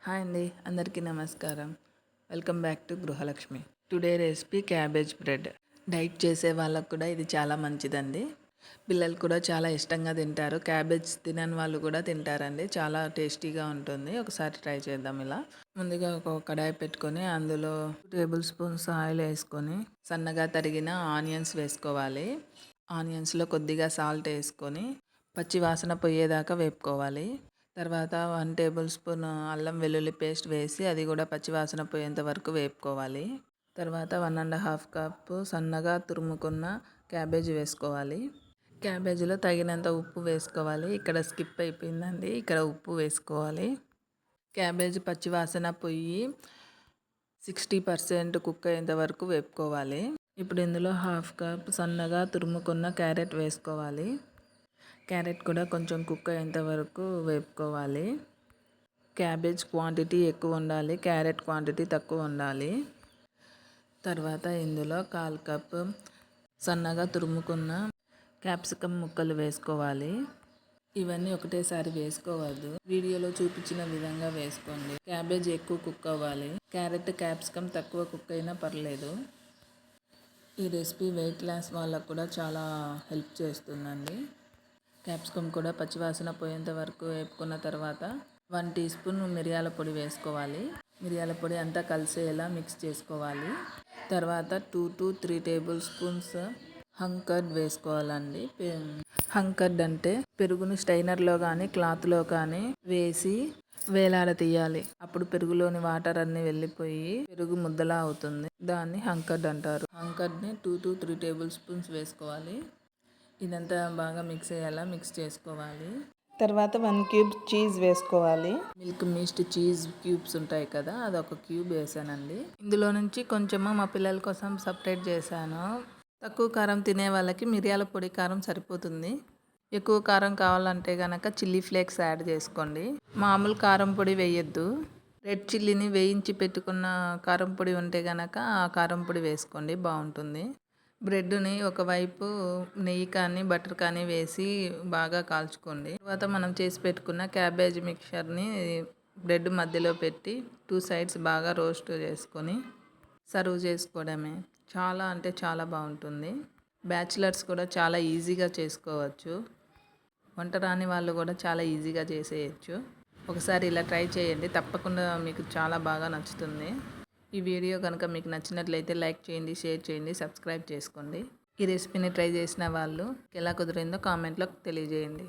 Hi అండి, అందరికీ నమస్కారం. Welcome back to Gruhalakshmi. Today recipe cabbage bread. Diet చేసే వాళ్ళకు కూడా ఇది చాలా మంచిదండి. పిల్లలు కూడా చాలా ఇష్టంగా తింటారు. క్యాబేజ్ తినని వాళ్ళు కూడా తింటారండి. చాలా టేస్టీగా ఉంటుంది. ఒకసారి ట్రై చేద్దాం ఇలా. ముందుగా ఒక కడాయి పెట్టుకొని అందులో 2 టేబుల్ స్పూన్స్ ఆయిల్ వేసుకొని సన్నగా తరిగిన ఆనియన్స్ వేసుకోవాలి. ఆనియన్స్లో కొద్దిగా సాల్ట్ వేసుకొని పచ్చి వాసన పోయేదాకా వేపుకోవాలి. తర్వాత 1 టేబుల్ స్పూన్ అల్లం వెల్లుల్లి పేస్ట్ వేసి అది కూడా పచ్చివాసన పోయేంత వరకు వేపుకోవాలి. తర్వాత 1½ కప్పు సన్నగా తురుముకున్న క్యాబేజీ వేసుకోవాలి. క్యాబేజీలో తగినంత ఉప్పు వేసుకోవాలి. ఇక్కడ స్కిప్ అయిపోయిందండి, ఇక్కడ ఉప్పు వేసుకోవాలి. క్యాబేజీ పచ్చివాసన పోయి 60% కుక్ అయ్యేంత వరకు వేపుకోవాలి. ఇప్పుడు ఇందులో 1/2 కప్ సన్నగా తురుముకున్న క్యారెట్ వేసుకోవాలి. క్యారెట్ కూడా కొంచెం కుక్ అయ్యేంత వరకు వేపుకోవాలి. క్యాబేజ్ క్వాంటిటీ ఎక్కువ ఉండాలి, క్యారెట్ క్వాంటిటీ తక్కువ ఉండాలి. తర్వాత ఇందులో 1/4 కప్ సన్నగా తురుముకున్న క్యాప్సికమ్ ముక్కలు వేసుకోవాలి. ఇవన్నీ ఒకటేసారి వేసుకోవద్దు, వీడియోలో చూపించిన విధంగా వేసుకోండి. క్యాబేజ్ ఎక్కువ కుక్ అవ్వాలి, క్యారెట్ క్యాప్సికమ్ తక్కువ కుక్ అయినా పర్లేదు. ఈ రెసిపీ వెయిట్ లాస్ వాళ్ళకు కూడా చాలా హెల్ప్ చేస్తుందండి. క్యాప్సికమ్ కూడా పచ్చివాసన పోయేంత వరకు వేపుకున్న తర్వాత 1 టీ స్పూన్ మిరియాల పొడి వేసుకోవాలి. మిరియాల పొడి అంతా కలిసేలా మిక్స్ చేసుకోవాలి. తర్వాత 2 to 3 tablespoons hung curd వేసుకోవాలండి. హంగ్ కర్డ్ అంటే పెరుగును స్టైనర్లో కానీ క్లాత్లో కానీ వేసి వేలాడ తీయాలి. అప్పుడు పెరుగులోని వాటర్ అన్నీ వెళ్ళిపోయి పెరుగు ముద్దలా అవుతుంది. దాన్ని హంగ్ కర్డ్ అంటారు. హంగ్ కర్డ్ని 2 to 3 టేబుల్ స్పూన్స్ వేసుకోవాలి. ఇదంతా బాగా మిక్స్ చేసుకోవాలి. తర్వాత 1 క్యూబ్ చీజ్ వేసుకోవాలి. మిల్క్ మిస్ట్ చీజ్ క్యూబ్స్ ఉంటాయి కదా, అదొక క్యూబ్ వేసానండి. ఇందులో నుంచి కొంచెము మా పిల్లల కోసం సపరేట్ చేశాను. తక్కువ కారం తినే వాళ్ళకి మిరియాల పొడి కారం సరిపోతుంది. ఎక్కువ కారం కావాలంటే కనుక చిల్లీ ఫ్లేక్స్ యాడ్ చేసుకోండి. మామూలు కారం పొడి వేయొద్దు. రెడ్ చిల్లీని వేయించి పెట్టుకున్న కారం పొడి ఉంటే కనుక ఆ కారం పొడి వేసుకోండి, బాగుంటుంది. బ్రెడ్ని ఒకవైపు నెయ్యి కానీ బటర్ కానీ వేసి బాగా కాల్చుకోండి. తర్వాత మనం చేసి పెట్టుకున్న క్యాబేజ్ మిక్చర్ని బ్రెడ్ మధ్యలో పెట్టి 2 సైడ్స్ బాగా రోస్ట్ చేసుకొని సర్వ్ చేసుకోవడమే. చాలా అంటే చాలా బాగుంటుంది. బ్యాచిలర్స్ కూడా చాలా ఈజీగా చేసుకోవచ్చు. వంట రాని వాళ్ళు కూడా చాలా ఈజీగా చేసేయచ్చు. ఒకసారి ఇలా ట్రై చేయండి, తప్పకుండా మీకు చాలా బాగా నచ్చుతుంది. ఈ వీడియో కనుక మీకు నచ్చినట్లయితే లైక్ చేయండి, షేర్ చేయండి, సబ్స్క్రైబ్ చేసుకోండి. ఈ రెసిపీని ట్రై చేసిన వాళ్ళు ఎలా కుదిరిందో కామెంట్లో తెలియజేయండి.